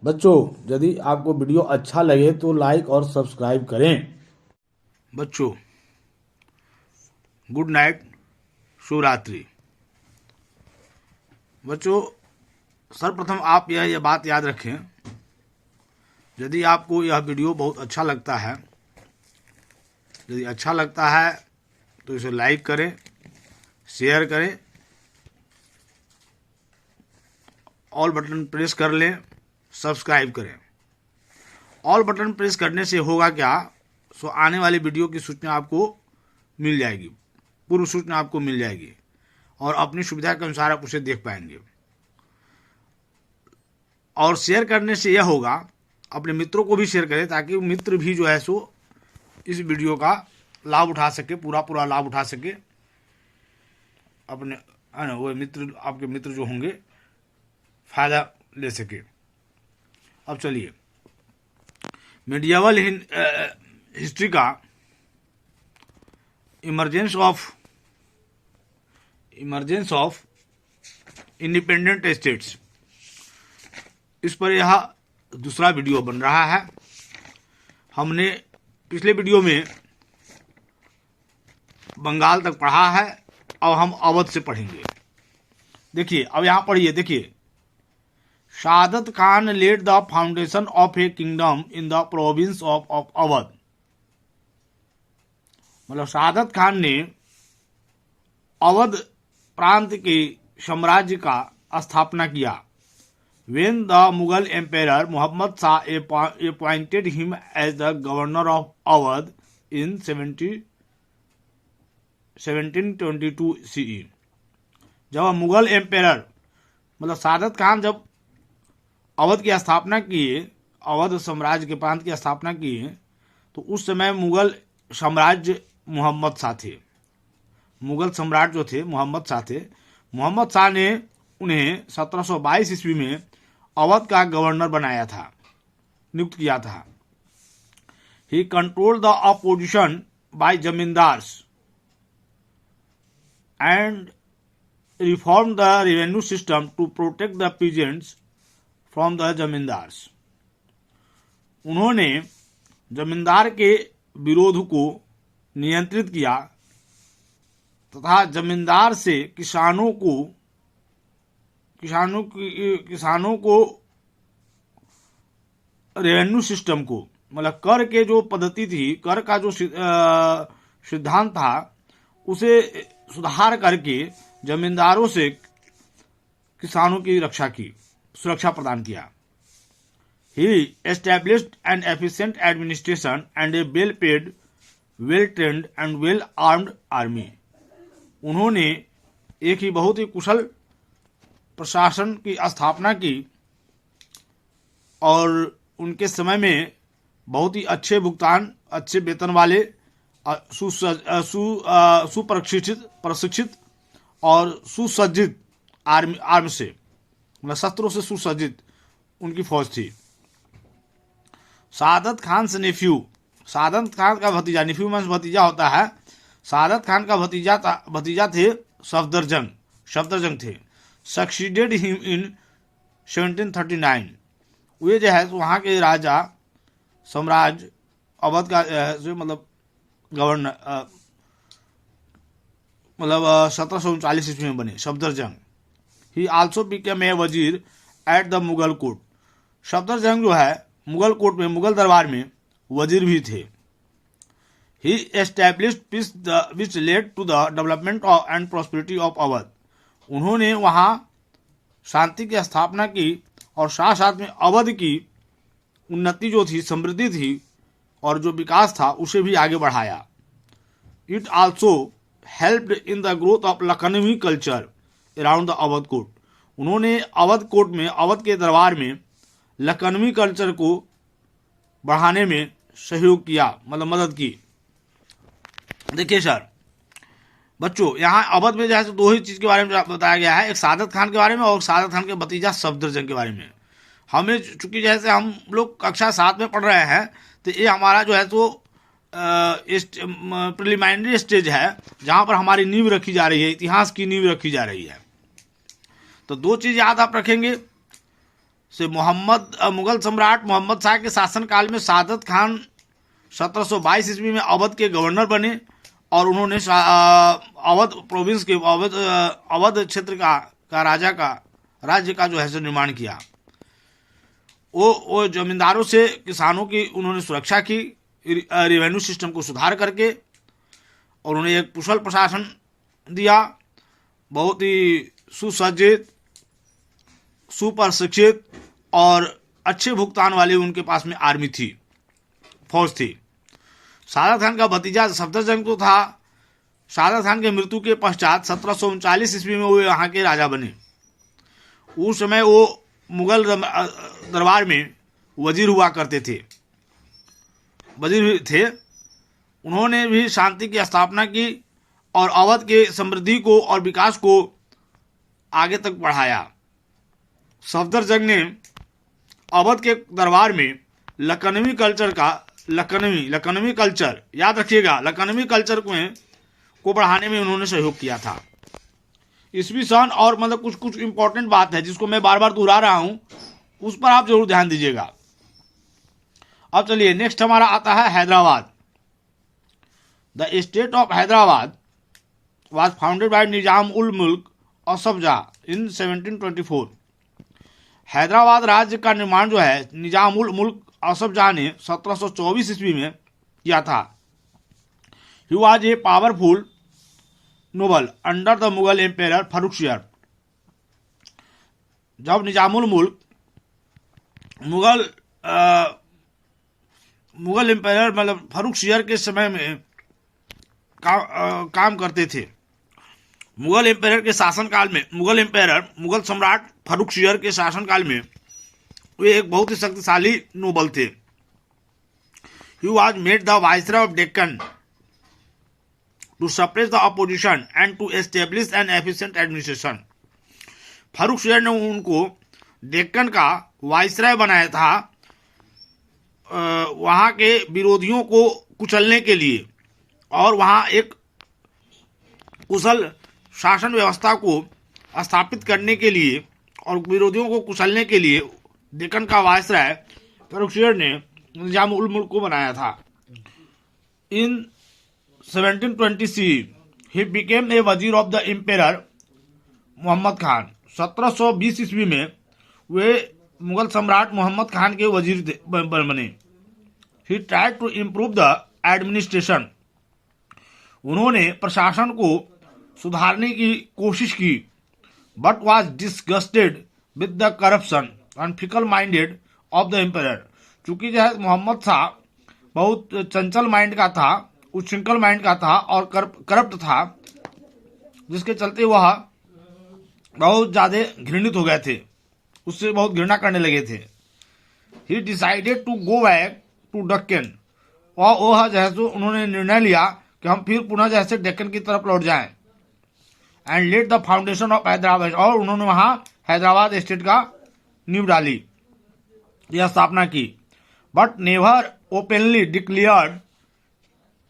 बच्चों, यदि आपको वीडियो अच्छा लगे तो लाइक और सब्सक्राइब करें। बच्चों, गुड नाइट, शुभ रात्रि। बच्चों, सर्वप्रथम आप यह बात याद रखें, यदि आपको यह वीडियो बहुत अच्छा लगता है, यदि अच्छा लगता है तो इसे लाइक करें, शेयर करें, ऑल बटन प्रेस कर लें, सब्सक्राइब करें। ऑल बटन प्रेस करने से होगा क्या, सो आने वाली वीडियो की सूचना आपको मिल जाएगी, पूर्व सूचना आपको मिल जाएगी और अपनी सुविधा के अनुसार आप उसे देख पाएंगे। और शेयर करने से यह होगा, अपने मित्रों को भी शेयर करें ताकि मित्र भी जो है सो इस वीडियो का लाभ उठा सके, पूरा लाभ उठा सके। अपने है ना, वो मित्र, आपके मित्र जो होंगे फायदा ले सके। अब चलिए, मेडिएवल हिस्ट्री का इमरजेंस ऑफ इंडिपेंडेंट स्टेट्स, इस पर यह दूसरा वीडियो बन रहा है। हमने पिछले वीडियो में बंगाल तक पढ़ा है, अब हम अवध से पढ़ेंगे। देखिए, अब यहां पढ़िए, देखिए, Saadat Khan led the foundation of a kingdom in the province of Awadh. मतलब सादत खान ने अवध प्रांत के साम्राज्य का स्थापना किया। When the Mughal Emperor Muhammad Shah appointed him as the governor of Awadh in 1722 CE। जब मुगल एम्पेयर मतलब सादत खान जब अवध की स्थापना किए, अवध साम्राज्य के प्रांत की स्थापना किए, तो उस समय मुगल साम्राज्य मोहम्मद शाह थे। मुगल सम्राट जो थे मोहम्मद शाह थे। मोहम्मद शाह ने उन्हें 1722 ईस्वी में अवध का गवर्नर बनाया था, नियुक्त किया था। He control the opposition by zamindars and reform the revenue system to protect the peasants from the zamindars. उन्होंने जमींदार के विरोध को नियंत्रित किया तथा जमींदार से किसानों को रेवेन्यू सिस्टम को, मतलब कर के जो पद्धति थी, कर का जो सिद्धांत था, उसे सुधार करके जमींदारों से किसानों की रक्षा की, सुरक्षा प्रदान किया। He established an efficient administration and a well paid, well trained and well armed army. उन्होंने एक ही बहुत ही कुशल प्रशासन की स्थापना की और उनके समय में बहुत ही अच्छे भुगतान, अच्छे वेतन वाले, प्रशिक्षित और सुसज्जित आर्म से, मतलब शस्त्रों से सुसज्जित उनकी फौज थी। सादत खान से नेफ्यू, सादत खान का भतीजा, नेफ्यू मींस भतीजा होता है। सादत खान का भतीजा थे सफदरजंग थे। Succeeded him in 1739। वे जो है वहाँ के राजा, साम्राज्य अवध का मतलब गवर्नर, मतलब 1739 ईस्वी में बने Safdarjung. He also became a wazir at the Mughal court. Safdarjung जो है मुगल कोर्ट में, मुगल दरबार में वजीर भी थे। He established peace which led to the development and prosperity of Awadh. उन्होंने वहाँ शांति की स्थापना की और साथ साथ में अवध की उन्नति जो थी, समृद्धि थी और जो विकास था, उसे भी आगे बढ़ाया। It also helped in the growth of Lucknowi culture around the Awadh court. उन्होंने अवध कोर्ट में, अवध के दरबार में लखनवी कल्चर को बढ़ाने में सहयोग किया, मतलब मदद की। देखिए सर, बच्चों, यहाँ अवध में जो है दो ही चीज के बारे में बताया गया है, एक सादत खान के बारे में और सादत खान के भतीजा सफदरजंग के बारे में। हमें चूंकि जैसे हम लोग कक्षा 7 में पढ़ रहे हैं, तो ये हमारा जो है तो प्रिलिमिनरी स्टेज है, जहाँ पर हमारी नींव रखी जा रही है, इतिहास की नींव रखी जा रही है। तो दो चीज याद आप रखेंगे, से मुगल सम्राट मोहम्मद शाह के शासनकाल में सादत खान 1722 ईस्वी में अवध के गवर्नर बने और उन्होंने अवध प्रोविंस के अवध क्षेत्र का राज्य का जो है सो निर्माण किया। वो जमींदारों से किसानों की उन्होंने सुरक्षा की, रेवेन्यू सिस्टम को सुधार करके, और उन्हें एक कुशल प्रशासन दिया। बहुत ही सुसज्जित, सुप्रशिक्षित और अच्छे भुगतान वाली उनके पास में आर्मी थी, फौज थी। सादत खान का भतीजा सफदरजंग तो था। सादत खान के मृत्यु के पश्चात 1739 ईस्वी में वो यहाँ के राजा बने। उस समय वो मुगल दरबार में वजीर हुआ करते थे, वजीर थे। उन्होंने भी शांति की स्थापना की और अवध के समृद्धि को और विकास को आगे तक बढ़ाया। सफदरजंग ने अवध के दरबार में लखनवी कल्चर याद रखिएगा, लखनवी कल्चर को बढ़ाने में उन्होंने सहयोग किया था। ईस्वी सन और मतलब कुछ इंपॉर्टेंट बात है जिसको मैं बार बार दोहरा रहा हूं, उस पर आप जरूर ध्यान दीजिएगा। अब चलिए नेक्स्ट हमारा आता है Hyderabad. The state of Hyderabad was founded by Nizam ul मुल्क असफ जाह इन 1724। हैदराबाद राज्य का निर्माण जो है निजाम उल मुल्क असफ जाह ने 1724 ईस्वी में किया था। He was a powerful noble under the Mughal empire Farrukhsiyar. जब निजामुल मुल्क मुगल एम्पायर मतलब फर्रुखशियर के समय में काम करते थे। मुगल एम्पायर के शासनकाल में मुगल सम्राट फर्रुखशियर के शासनकाल में वे एक बहुत ही शक्तिशाली नोबल थे। He was made the viceroy of Deccan to suppress the opposition and to establish an efficient administration. Farrukhsiyar ने उनको डेक्कन का वाइसरॉय बनाया था वहां के विरोधियों को कुचलने के लिए और वहां एक कुशल शासन व्यवस्था को स्थापित करने के लिए और विरोधियों को कुचलने के लिए डेक्कन का वाइसरॉय फर्रुखशियर ने निजाम उल मुल्क को बनाया था। इन 1720 ही became a wazir of the empire Mohammad Khan. 1720 ईस्वी में वे मुगल सम्राट मोहम्मद खान के वजीर बने। He tried to improve the administration. उन्होंने प्रशासन को सुधारने की कोशिश की, but was disgusted with the corruption and fickle minded of the empire. चूंकि जो है मोहम्मद शाह बहुत चंचल माइंड का था, उच्छृंखल माइंड का था और करप्ट था, जिसके चलते वह बहुत ज्यादा घृणित हो गए थे, उससे बहुत घृणा करने लगे थे। He decided to go back to Deccan. वह जैसे उन्होंने निर्णय लिया कि हम फिर पुनः जैसे डेक्कन की तरफ लौट जाएं। And let the foundation of Hyderabad, और उन्होंने वहां हैदराबाद स्टेट का नींव डाली, यह स्थापना की। But never openly declared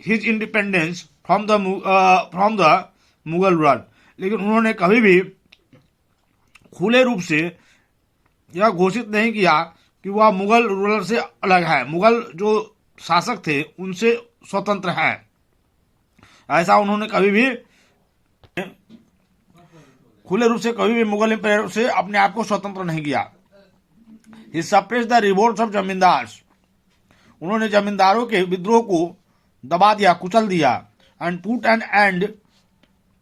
his independence from the Mughal rule. लेकिन उन्होंने कभी भी खुले रूप से यह घोषित नहीं किया कि वह मुगल रूलर से अलग है, मुगल जो शासक थे उनसे स्वतंत्र है। ऐसा उन्होंने कभी भी खुले रूप से कभी भी मुगल एम्पायर से अपने आप को स्वतंत्र नहीं किया। He suppressed the revolts of zamindars. उन्होंने जमींदारों के विद्रोह को दबा दिया, कुचल दिया। And put an end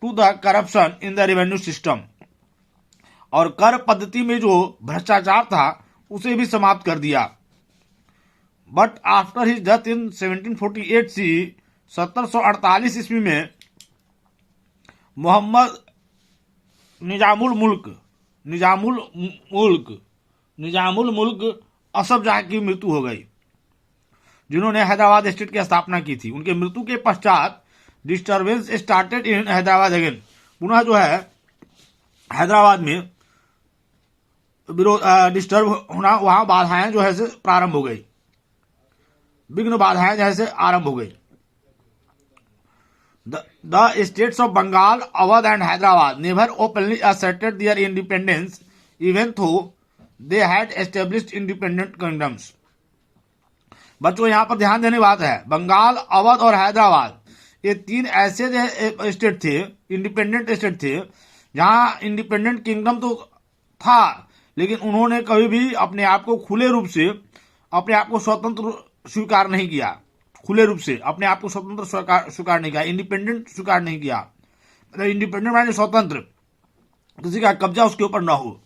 to the corruption in the revenue system. और कर पद्धति में जो भ्रष्टाचार था उसे भी समाप्त कर दिया। But after his death in 1748 सी 1748 ईस्वी में मोहम्मद निजामुल मुल्क असफ जाह की मृत्यु हो गई, जिन्होंने हैदराबाद स्टेट की स्थापना की थी। उनके मृत्यु के पश्चात disturbance started in Hyderabad again. पुनः जो है हैदराबाद में डिस्टर्ब होना, वहां बाधाएं जो है से प्रारंभ हो गई, विघ्न बाधाएं जैसे आरंभ हो गई। The states of Bengal, Awadh and Hyderabad never openly asserted their independence, even though they had established independent kingdoms. बच्चों यहाँ पर ध्यान देने की बात है, बंगाल, अवध और हैदराबाद ये तीन ऐसे स्टेट थे, इंडिपेंडेंट स्टेट थे, जहां इंडिपेंडेंट किंगडम तो था, लेकिन उन्होंने कभी भी अपने आप को खुले रूप से अपने आप को स्वतंत्र स्वीकार नहीं किया। खुले रूप से अपने आप को स्वतंत्र स्वीकार नहीं किया, इंडिपेंडेंट स्वीकार नहीं किया। मतलब इंडिपेंडेंट माने स्वतंत्र, किसी का कब्जा उसके ऊपर ना हो।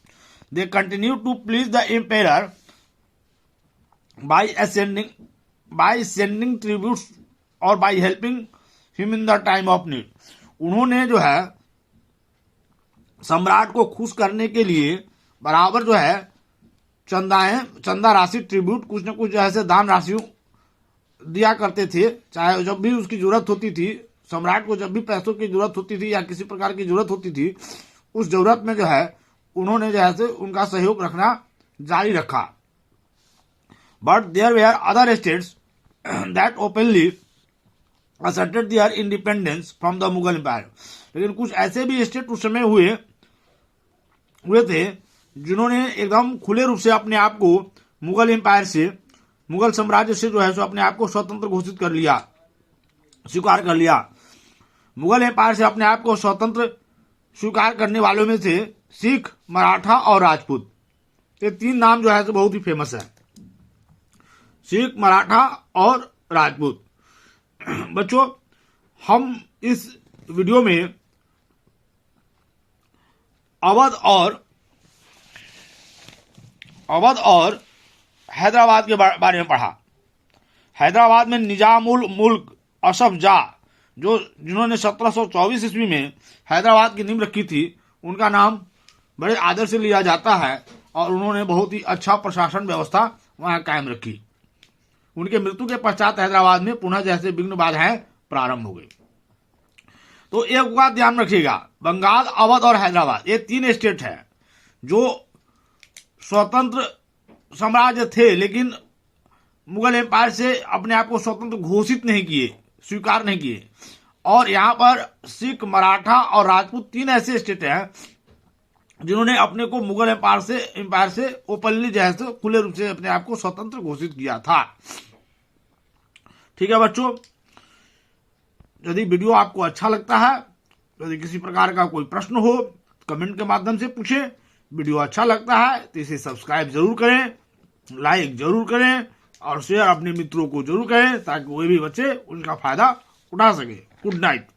They continue to please the empire by sending tributes or by helping him in the time of need. उन्होंने जो है सम्राट को खुश करने के लिए बराबर जो है चंदा राशि, ट्रिब्यूट, कुछ न कुछ जो है दान राशि दिया करते थे। चाहे जब भी उसकी जरूरत होती थी, सम्राट को जब भी पैसों की जरूरत होती थी या किसी प्रकार की जरूरत होती थी, उस जरूरत में जो है उन्होंने जो है उनका सहयोग रखना जारी रखा। But there were other states that openly asserted their independence from the Mughal empire. लेकिन कुछ ऐसे भी स्टेट उस समय हुए थे जिन्होंने एकदम खुले रूप से अपने आप को मुगल एम्पायर से, मुगल साम्राज्य से जो है सो अपने आप को स्वतंत्र घोषित कर लिया, स्वीकार कर लिया। मुगल एम्पायर से अपने आप को स्वतंत्र स्वीकार करने वालों में से सिख, मराठा और राजपूत, ये तीन नाम जो है तो बहुत ही फेमस है, सिख, मराठा और राजपूत। बच्चों, हम इस वीडियो में अवध और हैदराबाद के बारे में पढ़ा। हैदराबाद में निजामुल मुल्क असफ जा, जिन्होंने 1724 ईस्वी में हैदराबाद की नींव रखी थी, उनका नाम बड़े आदर से लिया जाता है और उन्होंने बहुत ही अच्छा प्रशासन व्यवस्था वहां कायम रखी। उनके मृत्यु के पश्चात हैदराबाद में पुनः जैसे विघ्न बाधाएं प्रारंभ हो गई। तो एक बात ध्यान रखिएगा, बंगाल, अवध और हैदराबाद ये तीन स्टेट है जो स्वतंत्र साम्राज्य थे, लेकिन मुगल एम्पायर से अपने आप को स्वतंत्र घोषित नहीं किए, स्वीकार नहीं किए। और यहाँ पर सिख, मराठा और राजपूत तीन ऐसे स्टेट हैं जिन्होंने अपने को मुगल एम्पायर से ओपनली जैसे खुले रूप से अपने आप को स्वतंत्र घोषित किया था। ठीक है बच्चों, यदि वीडियो आपको अच्छा लगता है, यदि किसी प्रकार का कोई प्रश्न हो कमेंट के माध्यम से पूछें। वीडियो अच्छा लगता है तो इसे सब्सक्राइब जरूर करें, लाइक जरूर करें और शेयर अपने मित्रों को जरूर करें ताकि कोई भी बच्चे उनका फायदा उठा सके। Good night.